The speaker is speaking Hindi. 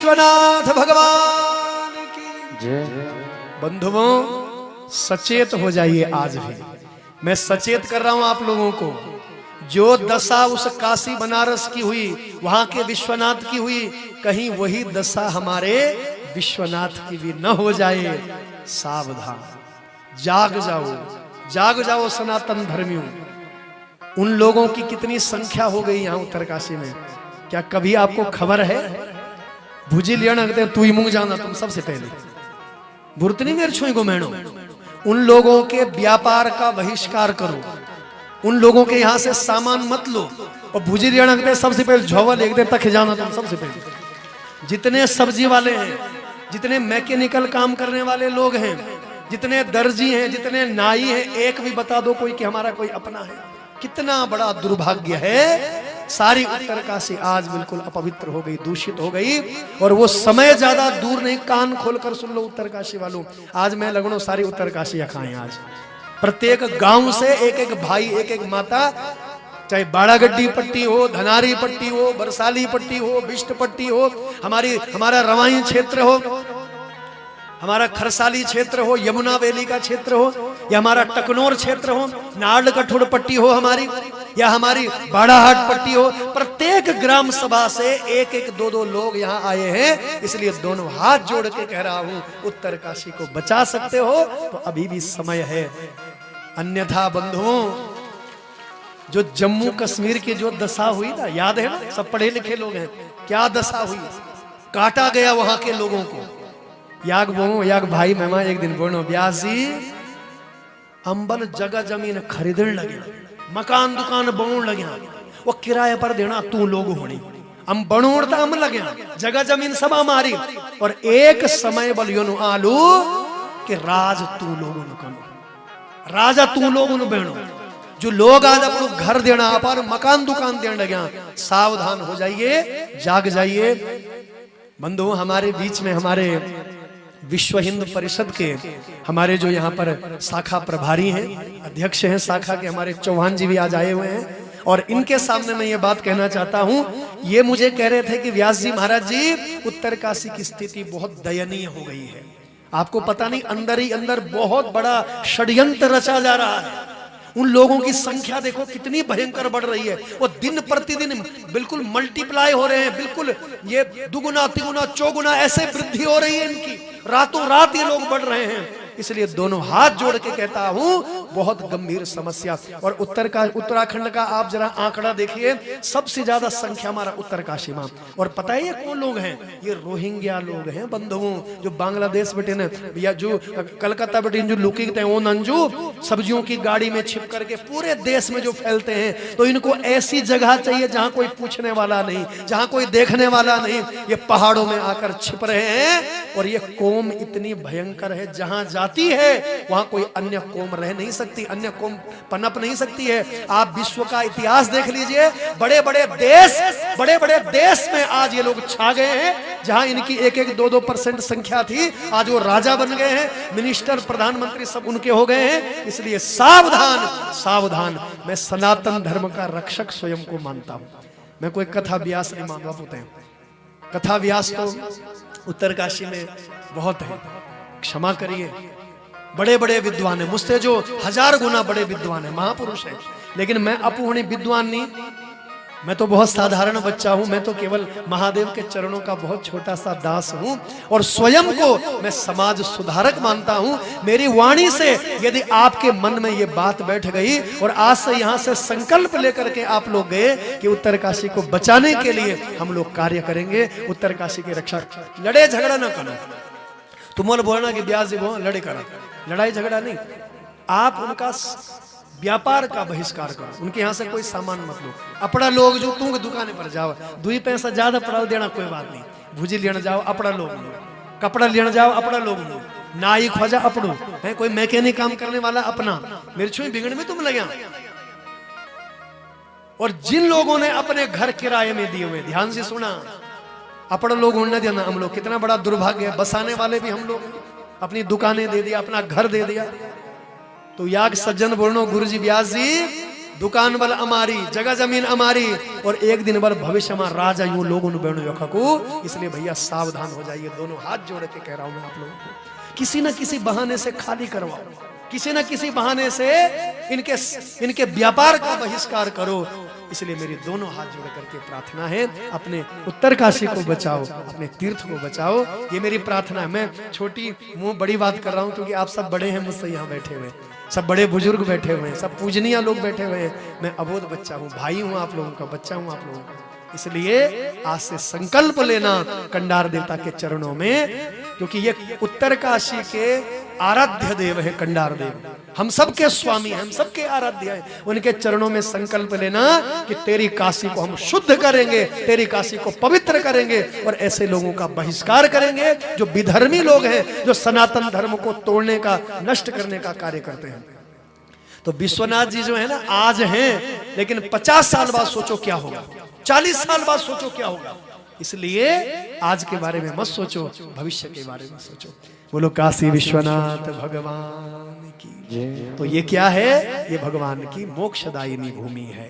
विश्वनाथ भगवान की जय। बंधुओं, सचेत हो जाइए। आज भी मैं सचेत कर रहा हूं आप लोगों को। जो दशा उस काशी बनारस की हुई, वहां के विश्वनाथ की हुई, कहीं वही दशा हमारे विश्वनाथ की भी न हो जाए। सावधान, जाग जाओ, जाग जाओ सनातन धर्मियों। उन लोगों की कितनी संख्या हो गई यहाँ उत्तरकाशी में, क्या कभी आपको खबर है? भुजी लिया तू ही मुंह जाना तुम सबसे पहले बुरतनी मेरे छुई को मैनो। उन लोगों के व्यापार का बहिष्कार करो, उन लोगों के यहाँ से सामान मत लो। और भुजी लिया सबसे पहले झोवल एक देर तक जाना तुम सबसे पहले। जितने सब्जी वाले हैं, जितने मैकेनिकल काम करने वाले लोग हैं, जितने दर्जी हैं, जितने नाई हैं, एक भी बता दो कोई कि हमारा कोई अपना है। कितना बड़ा दुर्भाग्य है। सारी उत्तरकाशी आज बिल्कुल अपवित्र हो गई, दूषित हो गई। और वो समय ज्यादा दूर नहीं, कान खोलकर सुन लो उत्तरकाशी वालों। आज मैं लगनो सारी उत्तरकाशी खाएं। आज प्रत्येक गांव से एक एक भाई, एक एक माता, चाहे बाड़ागड्डी पट्टी हो, धनारी पट्टी हो, बरसाली पट्टी हो, बिष्ट पट्टी हो, हमारा रवाई क्षेत्र हो, हमारा खरसाली क्षेत्र हो, यमुना वैली का क्षेत्र हो, या हमारा टकनौर क्षेत्र हो, नाड़ कठोर पट्टी हो हमारी, या हमारी बाड़ाहाट पट्टी हो, प्रत्येक ग्राम सभा से एक एक दो दो लोग यहाँ आए हैं। इसलिए दोनों हाथ जोड़ के कह रहा हूं, उत्तरकाशी को बचा सकते हो तो अभी भी समय है। अन्यथा बंधुओं, जो जम्मू कश्मीर की जो दशा हुई ना, याद है ना? सब पढ़े लिखे लोग हैं। क्या दशा हुई, काटा गया वहां के लोगों को। याग भाई मेहमान एक दिन बोलो, ब्यास जी अंबल जगह जमीन खरीदने लगे, मकान दुकान बनने लगे, वो किराए पर देना तू लोग होनी, हम बनोड़ता हम लगे, जगह जमीन सब हमारी। और एक समय बलियों आलू के राज तू लोगों करो, राजा तू लोगों बहनो। जो लोग आज अपनो घर देना, पर मकान दुकान देने लगे, सावधान हो जाइए, जाग जाइए। बंधुओं, हमारे बीच में हमारे विश्व हिंद परिषद के हमारे जो यहाँ पर शाखा प्रभारी हैं, अध्यक्ष हैं शाखा के, हमारे चौहान जी भी आज आए हुए हैं। और इनके सामने मैं ये बात कहना चाहता हूँ। ये मुझे कह रहे थे कि व्यास जी महाराज जी, उत्तरकाशी की स्थिति बहुत दयनीय हो गई है। आपको पता नहीं, अंदर ही अंदर बहुत बड़ा षड्यंत्र रचा जा रहा है। उन लोगों की संख्या देखो कितनी भयंकर बढ़ रही है। वो दिन प्रतिदिन बिल्कुल मल्टीप्लाई हो रहे हैं, बिल्कुल ये दुगुना तिगुना चौगुना ऐसे वृद्धि हो रही है इनकी, रातों रात ये लोग बढ़ रहे हैं। इसलिए दोनों हाथ जोड़ के कहता हूं, बहुत गंभीर समस्या। और उत्तराखंड का आप जरा आंकड़ा देखिए, सबसे ज्यादा संख्या हमारा उत्तरकाशी में। और पता है ये कौन लोग हैं? ये रोहिंग्या लोग हैं बंधुओं, जो बांग्लादेश बेटे ने, या जो कलकत्ता बेटे जो लुकी वो नंजू सब्जियों की गाड़ी में छिप करके पूरे देश में जो फैलते हैं। तो इनको ऐसी जगह चाहिए जहां कोई पूछने वाला नहीं, जहां कोई देखने वाला नहीं। ये पहाड़ों में आकर छिप रहे हैं। और ये कौम इतनी भयंकर है, जहां जाती है वहां कोई अन्य कौम रह नहीं सकती, अन्य कौम पनप नहीं सकती है। आप विश्व का इतिहास देख लीजिए, बड़े बड़े देश में आज ये लोग छा गए हैं। जहां इनकी 1-2% संख्या थी, आज वो राजा बन गए हैं, मिनिस्टर प्रधानमंत्री सब उनके हो गए हैं। इसलिए सावधान, सावधान। मैं सनातन धर्म का रक्षक स्वयं को मानता हूं। मैं कोई कथा व्यास नहीं मानवा होते हैं। कथा व्यास तो उत्तरकाशी में बहुत है, क्षमा करिए। बड़े बड़े विद्वान है, मुझसे जो 1000 गुना बड़े विद्वान है, महापुरुष है। लेकिन मैं अपूर्णी विद्वान नहीं, मैं तो बहुत साधारण बच्चा हूं। मैं तो केवल महादेव के चरणों का बहुत छोटा सा दास हूं। और स्वयं को मैं समाज सुधारक मानता हूं। मेरी वाणी से यदि आपके मन में ये बात बैठ गई, और आज से यहाँ से संकल्प लेकर के आप लोग गए कि उत्तरकाशी को बचाने के लिए हम लोग कार्य करेंगे, उत्तरकाशी की रक्षा। लड़े झगड़ा ना करो, तुम बोलना कि ब्यास जी वो लड़े करा, लड़ाई झगड़ा नहीं। आप उनका व्यापार का बहिष्कार करो, उनके यहाँ से कोई सामान मत लो। अपना लोग जो तुम दुकाने पर जाओ, 2 पैसा ज्यादा पड़ा देना कोई बात नहीं। भुजी लेने जाओ अपना लोग लो, कपड़ा लेने जाओ अपना लोग लो, नाई खोजा अपनो है, कोई मैकेनिक काम करने वाला अपना। मेरे छुई बिगड़ में तुम लगे। और जिन लोगों ने अपने घर किराए में दिए हुए, ध्यान से सुना, अपना लोग उड़ना देना हम लोग। कितना बड़ा दुर्भाग्य है, बसाने वाले भी हम लोग, अपनी दुकानें दे दिया, अपना घर दे दिया। तो याग सज्जन बोलनो, गुरुजी व्यास जी दुकान वाला हमारी, जगह जमीन हमारी, और एक दिन भर भविष्य में राजा यूं लोगों को। इसलिए भैया सावधान हो जाइए। दोनों हाथ जोड़ के कह रहा हूं मैं आप लोगों को, किसी न किसी बहाने से खाली करवाओ, किसी न किसी बहाने से इनके व्यापार का बहिष्कार करो। इसलिए मेरी दोनों हाथ जोड़ करके प्रार्थना है, अपने उत्तरकाशी को बचाओ, अपने तीर्थ को बचाओ, ये मेरी प्रार्थना है। मैं छोटी मुंह बड़ी बात कर रहा हूं क्योंकि आप सब बड़े हैं मुझसे यहाँ बैठे हुए, सब बड़े बुजुर्ग बैठे हुए हैं, सब पूजनीय लोग बैठे हुए हैं। मैं अबोध बच्चा हूँ, भाई हूँ आप लोगों का, बच्चा हूँ आप लोगों का। इसलिए आज से संकल्प लेना कंडार देवता के चरणों में, क्योंकि ये उत्तरकाशी के आराध्य देव है कंडार देव, हम सबके स्वामी हैं, हम सबके आराध्य हैं। उनके चरणों में संकल्प लेना कि तेरी काशी को हम शुद्ध करेंगे, तेरी काशी को पवित्र करेंगे, और ऐसे लोगों का बहिष्कार करेंगे जो विधर्मी लोग हैं, जो सनातन धर्म को तोड़ने का, नष्ट करने का कार्य करते हैं। तो विश्वनाथ जी जो है ना, आज हैं, लेकिन 50 साल बाद सोचो क्या होगा, 40 साल बाद सोचो क्या होगा। इसलिए आज के बारे में मत सोचो, भविष्य के बारे में सोचो। बोलो काशी विश्वनाथ भगवान की। तो ये क्या है? ये भगवान की मोक्षदायिनी भूमि है।